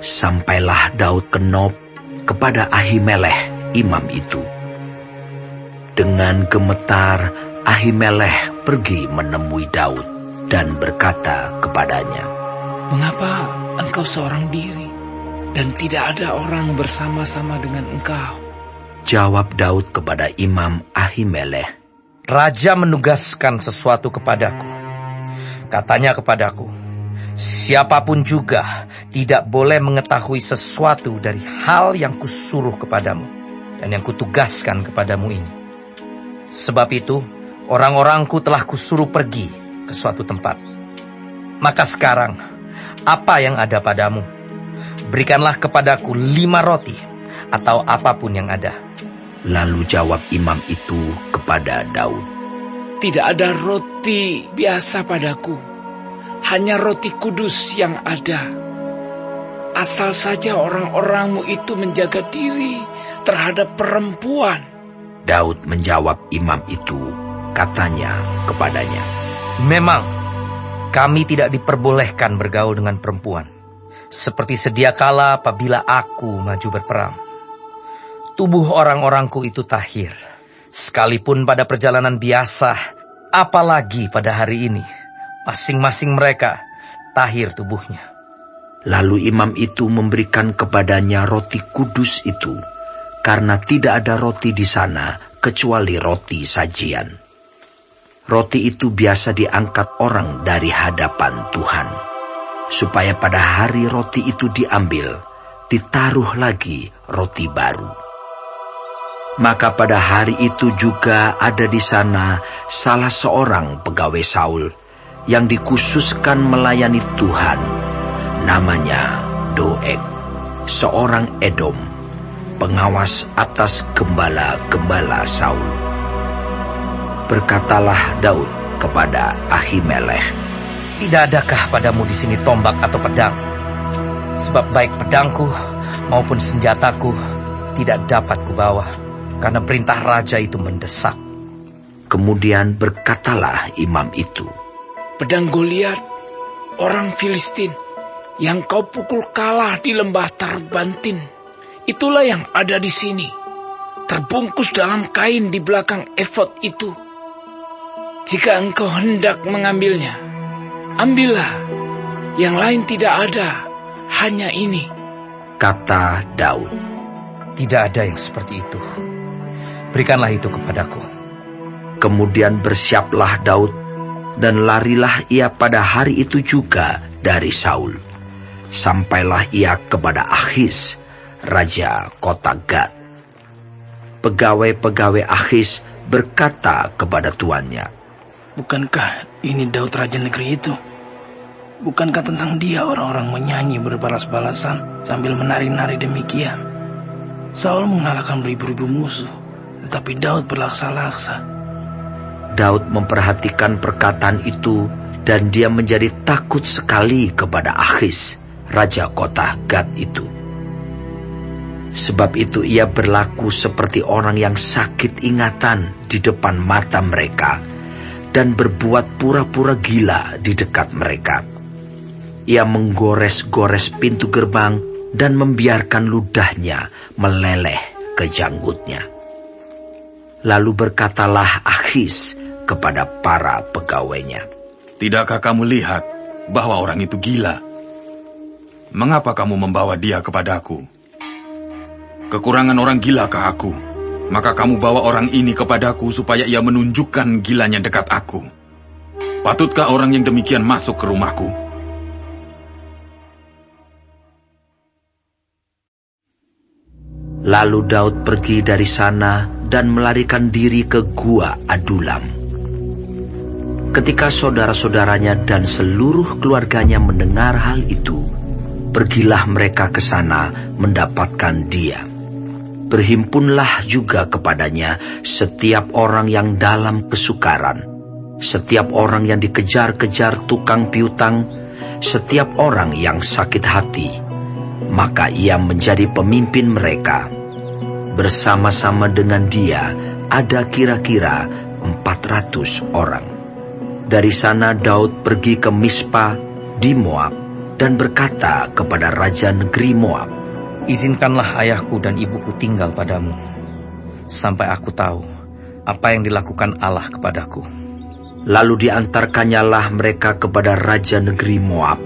Sampailah Daud ke Nob kepada Ahimelech imam itu. Dengan gemetar Ahimelech pergi menemui Daud dan berkata kepadanya, "Mengapa engkau seorang diri dan tidak ada orang bersama-sama dengan engkau?" Jawab Daud kepada imam Ahimelech, "Raja menugaskan sesuatu kepadaku. Katanya kepadaku, siapapun juga tidak boleh mengetahui sesuatu dari hal yang kusuruh kepadamu dan yang kutugaskan kepadamu ini. Sebab itu, orang-orangku telah kusuruh pergi ke suatu tempat. Maka sekarang, apa yang ada padamu? Berikanlah kepadaku 5 roti atau apapun yang ada." Lalu jawab imam itu kepada Daud, "Tidak ada roti biasa padaku, hanya roti kudus yang ada. Asal saja orang-orangmu itu menjaga diri terhadap perempuan." Daud menjawab imam itu, katanya kepadanya, "Memang kami tidak diperbolehkan bergaul dengan perempuan, seperti sedia kala apabila aku maju berperang. Tubuh orang-orangku itu tahir, sekalipun pada perjalanan biasa, apalagi pada hari ini, masing-masing mereka tahir tubuhnya." Lalu imam itu memberikan kepadanya roti kudus itu, karena tidak ada roti di sana kecuali roti sajian. Roti itu biasa diangkat orang dari hadapan Tuhan, supaya pada hari roti itu diambil, ditaruh lagi roti baru. Maka pada hari itu juga ada di sana salah seorang pegawai Saul yang dikhususkan melayani Tuhan, namanya Doeg, seorang Edom, pengawas atas gembala-gembala Saul. Berkatalah Daud kepada Ahimelech, "Tidak adakah padamu di sini tombak atau pedang? Sebab baik pedangku maupun senjataku tidak dapat kubawa, karena perintah raja itu mendesak." Kemudian berkatalah imam itu, "Pedang Goliat, orang Filistin, yang kau pukul kalah di lembah Tarbantin, itulah yang ada di sini, terbungkus dalam kain di belakang efod itu. Jika engkau hendak mengambilnya, ambillah, yang lain tidak ada, hanya ini." kata Daud. "Tidak ada yang seperti itu. Berikanlah itu kepadaku." Kemudian bersiaplah Daud, dan larilah ia pada hari itu juga dari Saul. Sampailah ia kepada Akhis, raja kota Gad. Pegawai-pegawai Akhis berkata kepada tuannya, "Bukankah ini Daud raja negeri itu? Bukankah tentang dia orang-orang menyanyi berbalas-balasan sambil menari-nari demikian? Saul mengalahkan beribu-ribu musuh, tetapi Daud berlaksa-laksa." Daud memperhatikan perkataan itu, dan dia menjadi takut sekali kepada Akhis, raja kota Gad itu. Sebab itu ia berlaku seperti orang yang sakit ingatan di depan mata mereka, dan berbuat pura-pura gila di dekat mereka. Ia menggores-gores pintu gerbang dan membiarkan ludahnya meleleh ke janggutnya. Lalu berkatalah Akhis kepada para pegawainya, "Tidakkah kamu lihat bahwa orang itu gila? Mengapa kamu membawa dia kepadaku? Kekurangan orang gilakah aku? Maka kamu bawa orang ini kepadaku supaya ia menunjukkan gilanya dekat aku. Patutkah orang yang demikian masuk ke rumahku?" Lalu Daud pergi dari sana dan melarikan diri ke Gua Adulam. Ketika saudara-saudaranya dan seluruh keluarganya mendengar hal itu, pergilah mereka ke sana mendapatkan dia. Berhimpunlah juga kepadanya setiap orang yang dalam kesukaran, setiap orang yang dikejar-kejar tukang piutang, setiap orang yang sakit hati. Maka ia menjadi pemimpin mereka. Bersama-sama dengan dia ada kira-kira 400 orang. Dari sana Daud pergi ke Mispa di Moab dan berkata kepada raja negeri Moab, Izinkanlah ayahku dan ibuku tinggal padamu, sampai aku tahu apa yang dilakukan Allah kepadaku. Lalu diantarkannyalah mereka kepada raja negeri Moab,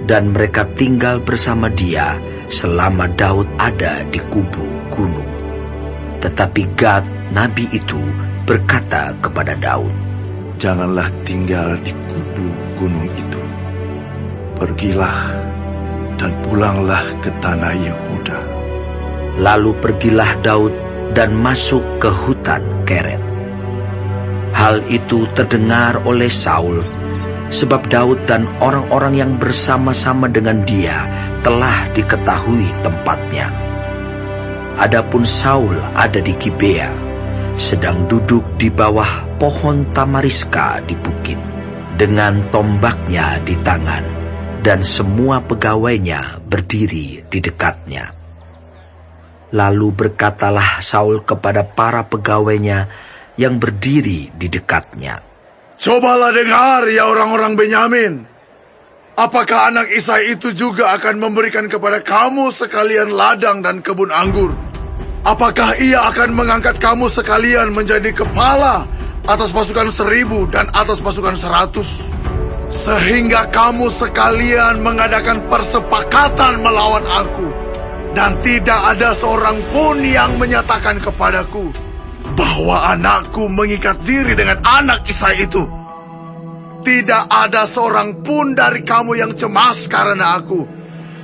dan mereka tinggal bersama dia selama Daud ada di kubu gunung. Tetapi Gad, nabi itu, berkata kepada Daud, Janganlah tinggal di kubu gunung itu. Pergilah dan pulanglah ke tanah Yehuda. Lalu pergilah Daud dan masuk ke hutan Keret. Hal itu terdengar oleh Saul, sebab Daud dan orang-orang yang bersama-sama dengan dia telah diketahui tempatnya. Adapun Saul ada di Gibea, sedang duduk di bawah pohon tamariska di bukit, dengan tombaknya di tangan, dan semua pegawainya berdiri di dekatnya. Lalu berkatalah Saul kepada para pegawainya yang berdiri di dekatnya, Cobalah dengar, ya orang-orang Benyamin. Apakah anak Isai itu juga akan memberikan kepada kamu sekalian ladang dan kebun anggur? Apakah ia akan mengangkat kamu sekalian menjadi kepala atas pasukan 1000 dan atas pasukan 100? Sehingga kamu sekalian mengadakan persepakatan melawan aku, dan tidak ada seorang pun yang menyatakan kepadaku bahwa anakku mengikat diri dengan anak Isai itu. Tidak ada seorang pun dari kamu yang cemas karena aku,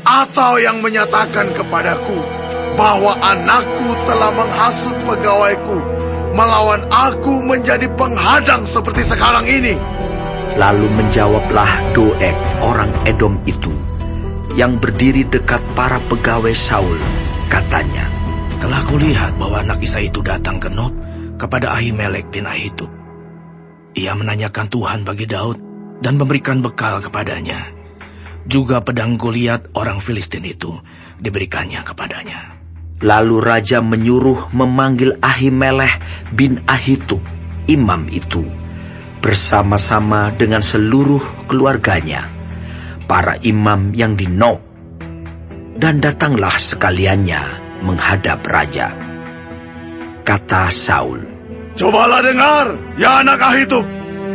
atau yang menyatakan kepadaku bahwa anakku telah menghasut pegawaiku melawan aku menjadi penghadang seperti sekarang ini. Lalu menjawablah Doeg orang Edom itu, yang berdiri dekat para pegawai Saul, katanya, Telah kulihat bahwa anak Isai itu datang ke Nob kepada Ahimelek bin Ahitub. Ia menanyakan Tuhan bagi Daud dan memberikan bekal kepadanya. Juga pedang Goliat orang Filistin itu diberikannya kepadanya. Lalu raja menyuruh memanggil Ahimelek bin Ahitub, imam itu, bersama-sama dengan seluruh keluarganya, para imam yang di Nob, dan datanglah sekaliannya menghadap raja. Kata Saul, Cobalah dengar, ya anak Ahitub.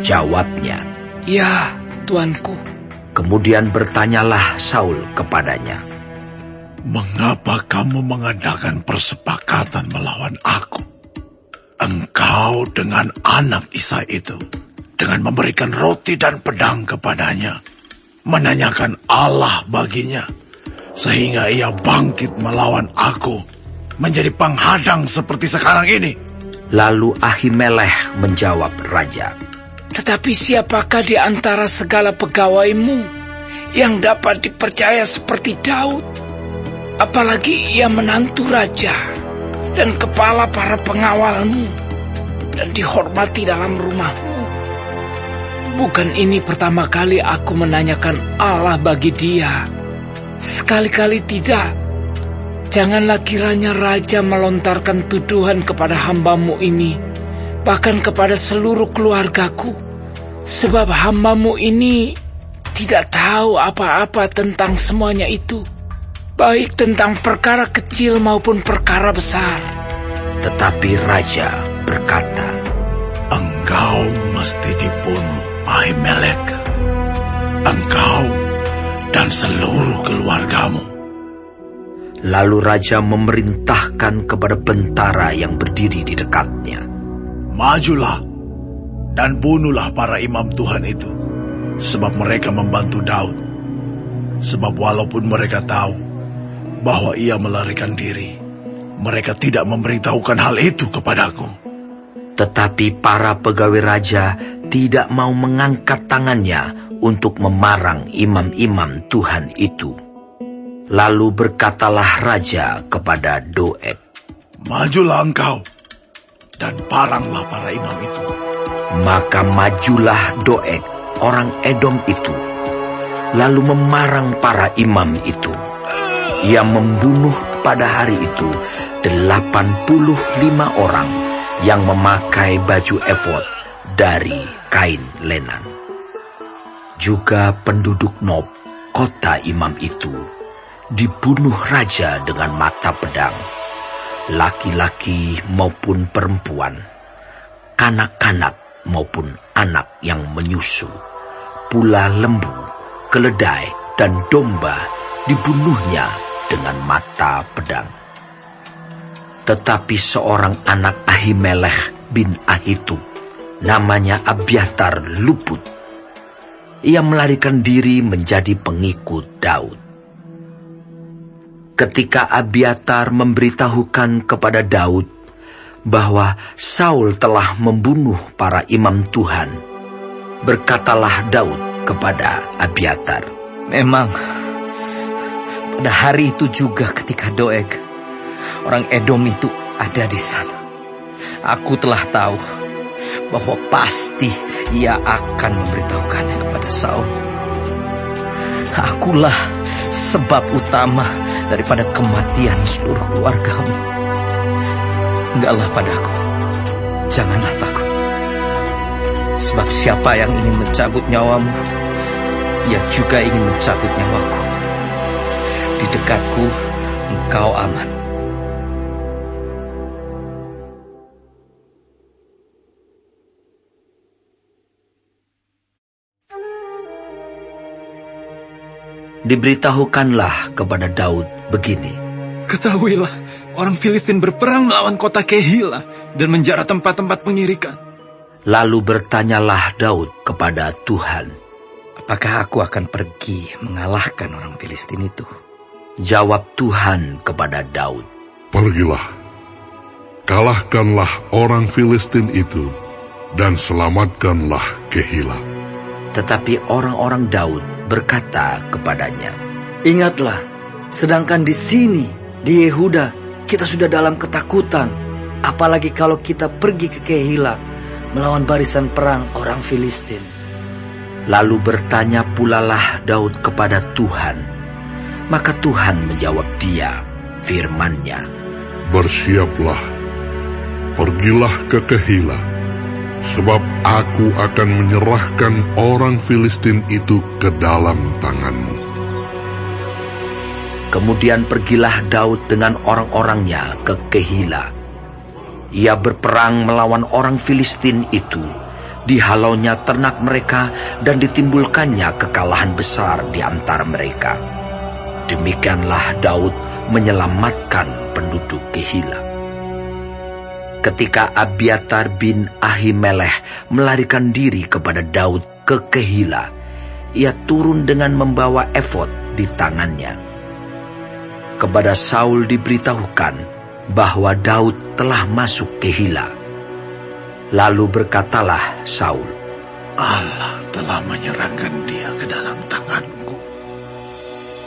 Jawabnya, Ya, tuanku. Kemudian bertanyalah Saul kepadanya, Mengapa kamu mengadakan persepakatan melawan aku? Engkau dengan anak Isai itu, dengan memberikan roti dan pedang kepadanya, menanyakan Allah baginya, sehingga ia bangkit melawan aku, menjadi penghadang seperti sekarang ini. Lalu Ahimelek menjawab raja, Tetapi siapakah di antara segala pegawaimu yang dapat dipercaya seperti Daud? Apalagi ia menantu raja dan kepala para pengawalmu dan dihormati dalam rumahmu. Bukan ini pertama kali aku menanyakan Allah bagi dia. Sekali-kali tidak. Janganlah kiranya raja melontarkan tuduhan kepada hambamu ini, bahkan kepada seluruh keluargaku. Sebab hambamu ini tidak tahu apa-apa tentang semuanya itu, baik tentang perkara kecil maupun perkara besar. Tetapi raja berkata, Engkau mesti dibunuh, Ahimelek. Engkau dan seluruh keluargamu. Lalu raja memerintahkan kepada bentara yang berdiri di dekatnya, Majulah dan bunuhlah para imam Tuhan itu, sebab mereka membantu Daud. Sebab walaupun mereka tahu bahwa ia melarikan diri, mereka tidak memberitahukan hal itu kepadaku. Tetapi para pegawai raja tidak mau mengangkat tangannya untuk memarang imam-imam Tuhan itu. Lalu berkatalah raja kepada Doeg, Majulah engkau dan paranglah para imam itu. Maka majulah Doeg orang Edom itu, lalu memarang para imam itu. Ia membunuh pada hari itu 85 orang yang memakai baju efod dari kain lenan. Juga penduduk Nob, kota imam itu dibunuh raja dengan mata pedang, laki-laki maupun perempuan, kanak-kanak maupun anak yang menyusu, pula lembu, keledai, dan domba dibunuhnya dengan mata pedang. Tetapi seorang anak Ahimelech bin Ahitub, namanya Abiatar, luput. Ia melarikan diri menjadi pengikut Daud. Ketika Abiatar memberitahukan kepada Daud bahwa Saul telah membunuh para imam Tuhan, berkatalah Daud kepada Abiatar, Memang, pada hari itu juga ketika Doeg, orang Edom itu ada di sana, aku telah tahu bahwa pasti ia akan memberitahukannya kepada Saul. Akulah sebab utama daripada kematian seluruh keluargamu. Enggaklah padaku, janganlah takut. Sebab siapa yang ingin mencabut nyawamu, ia juga ingin mencabut nyawaku. Di dekatku, engkau aman. Diberitahukanlah kepada Daud begini, Ketahuilah, orang Filistin berperang melawan kota Kehila dan menjara tempat-tempat pengirikan. Lalu bertanyalah Daud kepada Tuhan, Apakah aku akan pergi mengalahkan orang Filistin itu? Jawab Tuhan kepada Daud, Pergilah, kalahkanlah orang Filistin itu, dan selamatkanlah Kehila. Tetapi orang-orang Daud berkata kepadanya, Ingatlah, sedangkan di sini, di Yehuda, kita sudah dalam ketakutan. Apalagi kalau kita pergi ke Kehila, melawan barisan perang orang Filistin. Lalu bertanya pulalah Daud kepada Tuhan. Maka Tuhan menjawab dia, firman-Nya, Bersiaplah, pergilah ke Kehila, sebab aku akan menyerahkan orang Filistin itu ke dalam tanganmu. Kemudian pergilah Daud dengan orang-orangnya ke Kehila. Ia berperang melawan orang Filistin itu, dihalaunya ternak mereka dan ditimbulkannya kekalahan besar di antara mereka. Demikianlah Daud menyelamatkan penduduk Kehila. Ketika Abiatar bin Ahimelech melarikan diri kepada Daud ke Kehila, ia turun dengan membawa efod di tangannya. Kepada Saul diberitahukan bahwa Daud telah masuk Kehila. Lalu berkatalah Saul, Allah telah menyerahkan dia ke dalam tanganku.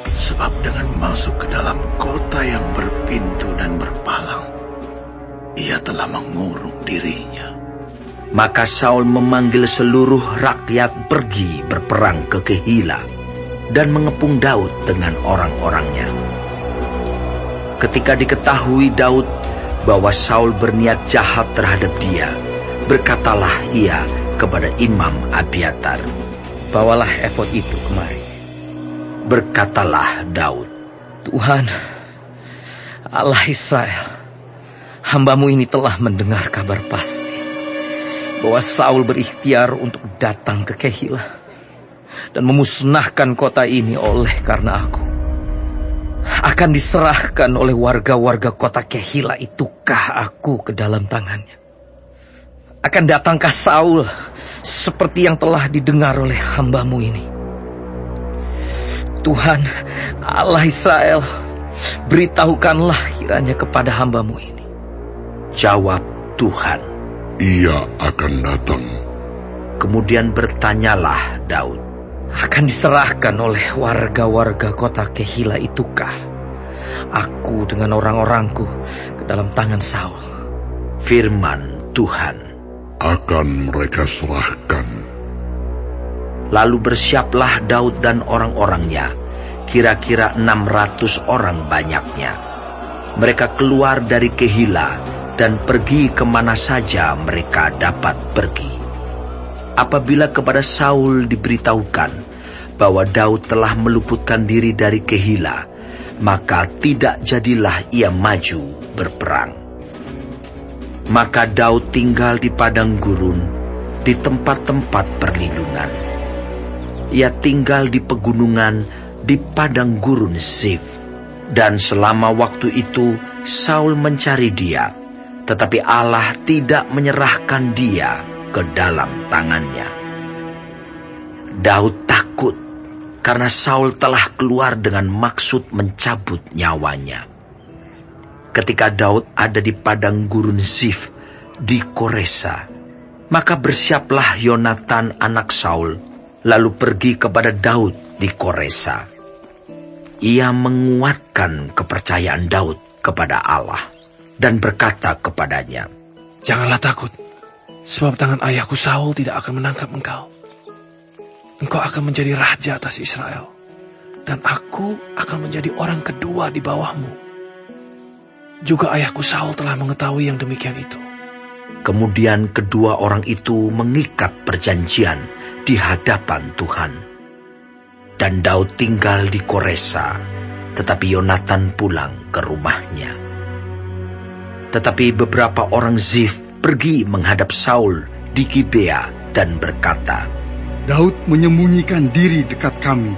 Sebab dengan masuk ke dalam kota yang berpintu dan berpalang, ia telah mengurung dirinya. Maka Saul memanggil seluruh rakyat pergi berperang ke Kehila dan mengepung Daud dengan orang-orangnya. Ketika diketahui Daud bahwa Saul berniat jahat terhadap dia, berkatalah ia kepada Imam Abiatar, Bawalah efod itu kemari. Berkatalah Daud, Tuhan, Allah Israel, hamba-Mu ini telah mendengar kabar pasti bahwa Saul berikhtiar untuk datang ke Kehila dan memusnahkan kota ini oleh karena aku. Akan diserahkan oleh warga-warga kota Kehila itukah aku ke dalam tangannya? Akan datangkah Saul seperti yang telah didengar oleh hamba-Mu ini? Tuhan, Allah Israel, beritahukanlah kiranya kepada hamba-Mu ini. jawab Tuhan. Ia akan datang. Kemudian bertanyalah Daud, Akan diserahkan oleh warga-warga kota Kehila itukah aku dengan orang-orangku ke dalam tangan Saul? firman Tuhan. Akan mereka serahkan. Lalu bersiaplah Daud dan orang-orangnya, kira-kira 600 orang banyaknya. Mereka keluar dari Kehila dan pergi kemana saja mereka dapat pergi. Apabila kepada Saul diberitahukan bahwa Daud telah meluputkan diri dari Kehila, maka tidak jadilah ia maju berperang. Maka Daud tinggal di padang gurun, di tempat-tempat perlindungan. Ia tinggal di pegunungan, di padang gurun Zif. Dan selama waktu itu Saul mencari dia, tetapi Allah tidak menyerahkan dia ke dalam tangannya. Daud takut karena Saul telah keluar dengan maksud mencabut nyawanya. Ketika Daud ada di padang gurun Zif di Koresa, maka bersiaplah Yonatan anak Saul, lalu pergi kepada Daud di Koresa. Ia menguatkan kepercayaan Daud kepada Allah dan berkata kepadanya, "Janganlah takut, sebab tangan ayahku Saul tidak akan menangkap engkau. Engkau akan menjadi raja atas Israel, dan aku akan menjadi orang kedua di bawahmu." Juga ayahku Saul telah mengetahui yang demikian itu. Kemudian kedua orang itu mengikat perjanjian di hadapan Tuhan. Dan Daud tinggal di Koresa, tetapi Yonatan pulang ke rumahnya. Tetapi beberapa orang Zif pergi menghadap Saul di Gibea dan berkata, Daud menyembunyikan diri dekat kami,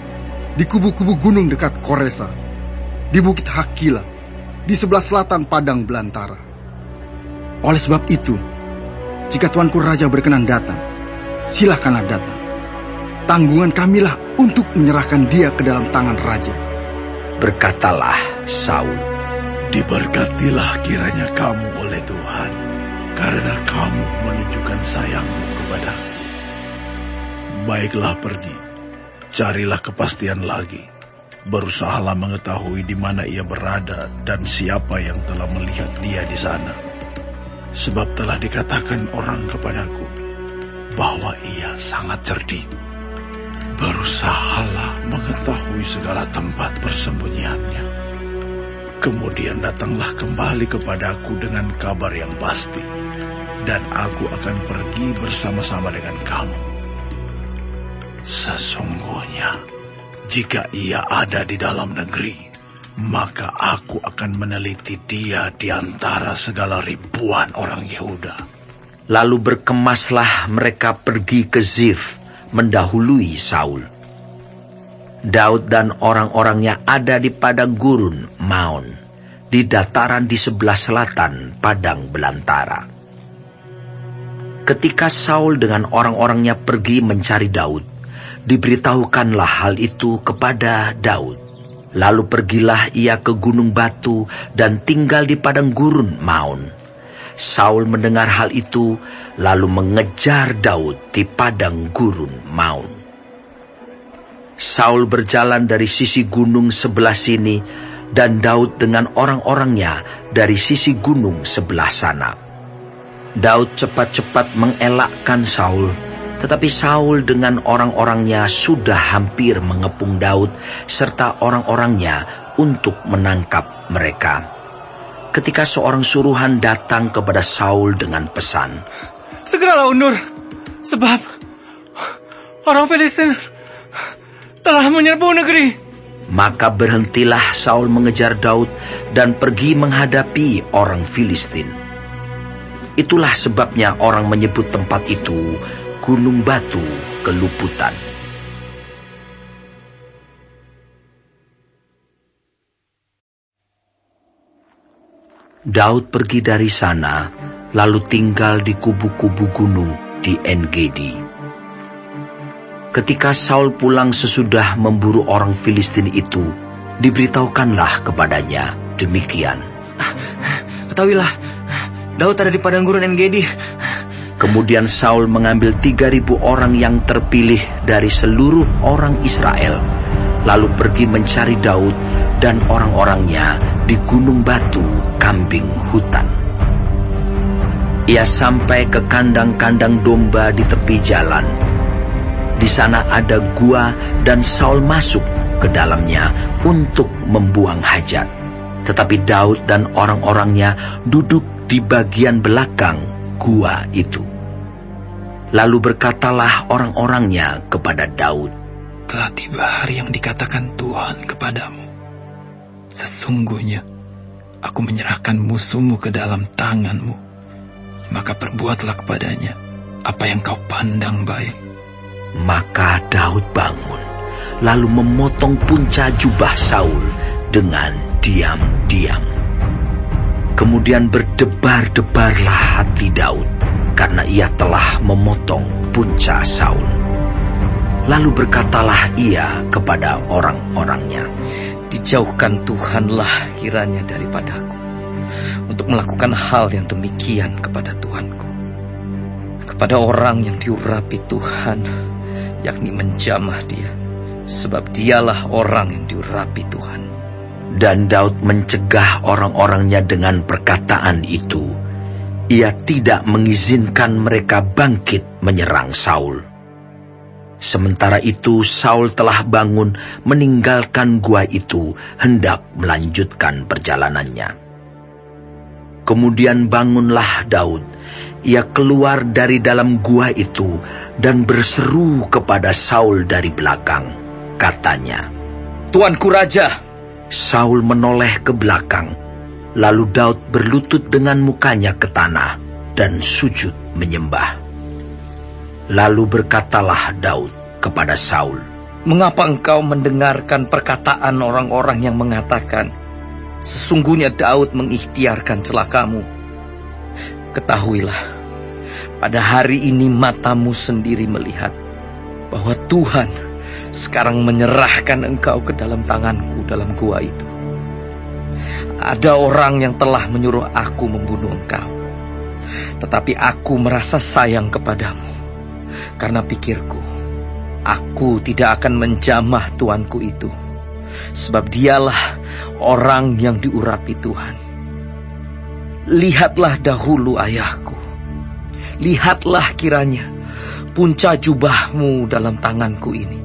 di kubu-kubu gunung dekat Koresa, di bukit Hakila, di sebelah selatan padang belantara. Oleh sebab itu, jika tuanku raja berkenan datang, silakanlah datang. Tanggungan kamilah untuk menyerahkan dia ke dalam tangan raja. Berkatalah Saul, "Diberkatilah kiranya kamu oleh Tuhan, karena kamu menunjukkan sayangmu kepadaku. Baiklah pergi, carilah kepastian lagi. Berusahalah mengetahui di mana ia berada dan siapa yang telah melihat dia di sana. Sebab telah dikatakan orang kepadaku bahwa ia sangat cerdik. Berusahalah mengetahui segala tempat persembunyiannya. Kemudian datanglah kembali kepadaku dengan kabar yang pasti, dan aku akan pergi bersama-sama dengan kamu. Sesungguhnya, jika ia ada di dalam negeri, maka aku akan meneliti dia di antara segala ribuan orang Yehuda." Lalu berkemaslah mereka pergi ke Zif, mendahului Saul. Daud dan orang-orangnya ada di padang gurun Maon, di dataran di sebelah selatan padang belantara. Ketika Saul dengan orang-orangnya pergi mencari Daud, diberitahukanlah hal itu kepada Daud. Lalu pergilah ia ke gunung batu dan tinggal di padang gurun Maon. Saul mendengar hal itu, lalu mengejar Daud di padang gurun Maon. Saul berjalan dari sisi gunung sebelah sini, dan Daud dengan orang-orangnya dari sisi gunung sebelah sana. Daud cepat-cepat mengelakkan Saul, tetapi Saul dengan orang-orangnya sudah hampir mengepung Daud serta orang-orangnya untuk menangkap mereka. Ketika seorang suruhan datang kepada Saul dengan pesan, "Segeralah undur, sebab orang Filistin telah menyerbu negeri." Maka berhentilah Saul mengejar Daud dan pergi menghadapi orang Filistin. Itulah sebabnya orang menyebut tempat itu Gunung Batu Keluputan. Daud pergi dari sana, lalu tinggal di kubu-kubu gunung di En-Gedi. Ketika Saul pulang sesudah memburu orang Filistin itu, diberitahukanlah kepadanya demikian. Ketahuilah, Daud ada di padang gurun En-Gedi. Kemudian Saul mengambil 3.000 orang yang terpilih dari seluruh orang Israel, lalu pergi mencari Daud dan orang-orangnya di gunung batu kambing hutan. Ia sampai ke kandang-kandang domba di tepi jalan. Di sana ada gua dan Saul masuk ke dalamnya untuk membuang hajat. Tetapi Daud dan orang-orangnya duduk di bagian belakang gua itu. Lalu berkatalah orang-orangnya kepada Daud, telah tiba hari yang dikatakan Tuhan kepadamu. Sesungguhnya, aku menyerahkan musuhmu ke dalam tanganmu. Maka perbuatlah kepadanya apa yang kau pandang baik. Maka Daud bangun, lalu memotong punca jubah Saul dengan diam-diam. Kemudian berdebar-debarlah hati Daud, karena ia telah memotong punca Saul. Lalu berkatalah ia kepada orang-orangnya, "Dijauhkan Tuhanlah kiranya daripadaku, untuk melakukan hal yang demikian kepada Tuanku, kepada orang yang diurapi Tuhan, yakni menjamah dia, sebab dialah orang yang diurapi Tuhan." Dan Daud mencegah orang-orangnya dengan perkataan itu. Ia tidak mengizinkan mereka bangkit menyerang Saul. Sementara itu Saul telah bangun meninggalkan gua itu, hendak melanjutkan perjalanannya. Kemudian bangunlah Daud. Ia keluar dari dalam gua itu dan berseru kepada Saul dari belakang. Katanya, "Tuanku Raja." Saul menoleh ke belakang. Lalu Daud berlutut dengan mukanya ke tanah dan sujud menyembah. Lalu berkatalah Daud kepada Saul, "Mengapa engkau mendengarkan perkataan orang-orang yang mengatakan, sesungguhnya Daud mengikhtiarkan celakamu? Ketahuilah, pada hari ini matamu sendiri melihat bahwa Tuhan sekarang menyerahkan engkau ke dalam tanganku dalam gua itu. Ada orang yang telah menyuruh aku membunuh engkau, tetapi aku merasa sayang kepadamu, karena pikirku, aku tidak akan menjamah tuanku itu, sebab dialah orang yang diurapi Tuhan. Lihatlah dahulu ayahku, lihatlah kiranya punca jubahmu dalam tanganku ini.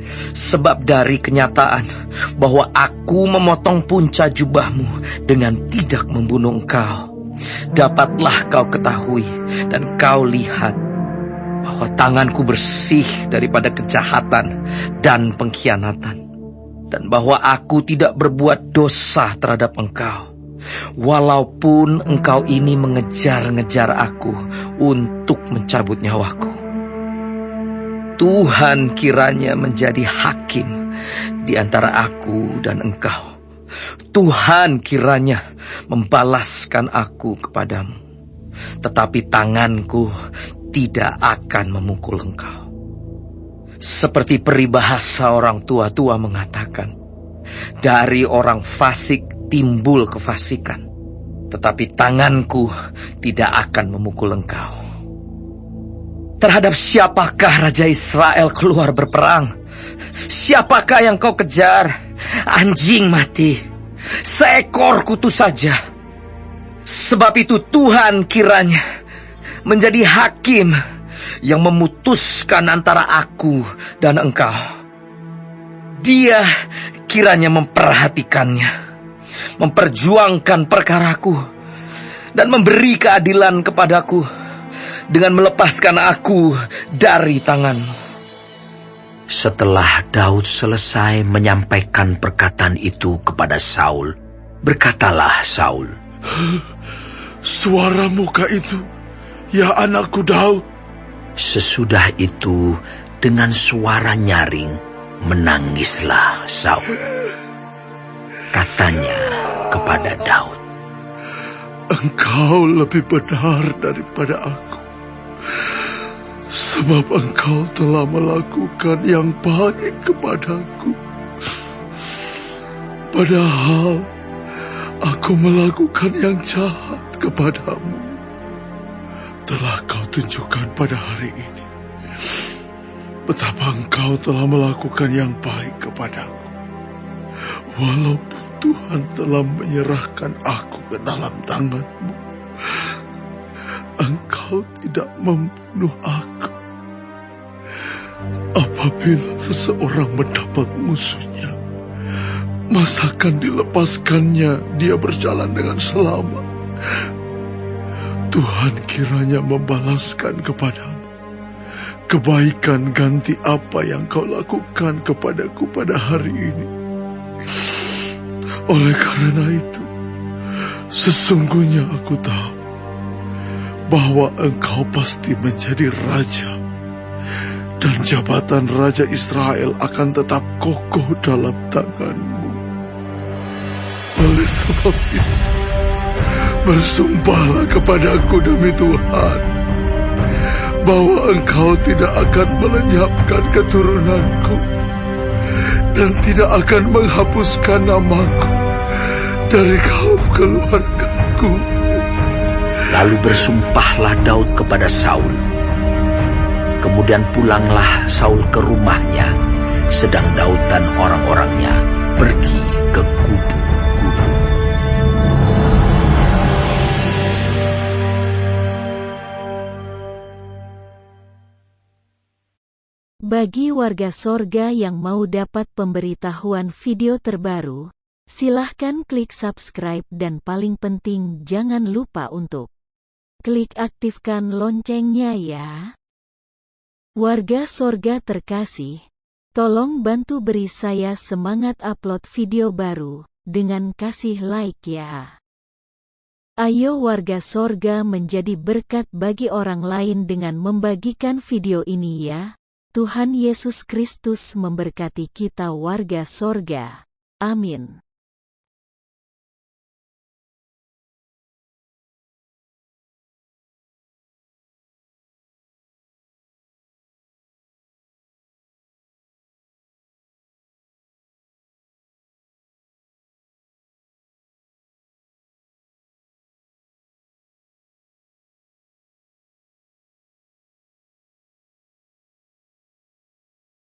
Sebab dari kenyataan bahwa aku memotong punca jubahmu dengan tidak membunuh engkau, dapatlah kau ketahui dan kau lihat bahwa tanganku bersih daripada kejahatan dan pengkhianatan, dan bahwa aku tidak berbuat dosa terhadap engkau, walaupun engkau ini mengejar-ngejar aku untuk mencabut nyawaku. Tuhan kiranya menjadi hakim di antara aku dan engkau. Tuhan kiranya membalaskan aku kepadamu, tetapi tanganku tidak akan memukul engkau. Seperti peribahasa orang tua-tua mengatakan, dari orang fasik timbul kefasikan, tetapi tanganku tidak akan memukul engkau. Terhadap siapakah Raja Israel keluar berperang? Siapakah yang kau kejar? Anjing mati, seekor kutu saja. Sebab itu Tuhan kiranya menjadi hakim yang memutuskan antara aku dan engkau. Dia kiranya memperhatikannya, memperjuangkan perkaraku, dan memberi keadilan kepadaku dengan melepaskan aku dari tanganmu. Setelah Daud selesai menyampaikan perkataan itu kepada Saul, berkatalah Saul, "Suara muka itu, ya anakku Daud." Sesudah itu, dengan suara nyaring, menangislah Saul. Katanya kepada Daud, "Engkau lebih benar daripada aku, sebab engkau telah melakukan yang baik kepadaku. Padahal aku melakukan yang jahat kepadamu. Telah kau tunjukkan pada hari ini betapa engkau telah melakukan yang baik kepadaku. Walaupun Tuhan telah menyerahkan aku ke dalam tanganmu, engkau tidak membunuh aku. Apabila seseorang mendapat musuhnya, masakan dilepaskannya dia berjalan dengan selamat? Tuhan kiranya membalaskan kepadamu kebaikan ganti apa yang kau lakukan kepadaku pada hari ini. Oleh karena itu, sesungguhnya aku tahu bahwa engkau pasti menjadi raja, dan jabatan Raja Israel akan tetap kokoh dalam tanganmu. Oleh sebab itu, bersumpahlah kepadaku demi Tuhan, bahwa engkau tidak akan melenyapkan keturunanku, dan tidak akan menghapuskan namaku dari kaum keluargaku. Lalu bersumpahlah Daud kepada Saul. Kemudian pulanglah Saul ke rumahnya, sedang Daud dan orang-orangnya pergi ke kubu-kubu. Bagi warga sorga yang mau dapat pemberitahuan video terbaru, silahkan klik subscribe dan paling penting jangan lupa untuk klik aktifkan loncengnya ya. Warga sorga terkasih, tolong bantu beri saya semangat upload video baru dengan kasih like ya. Ayo warga sorga menjadi berkat bagi orang lain dengan membagikan video ini ya. Tuhan Yesus Kristus memberkati kita warga sorga. Amin.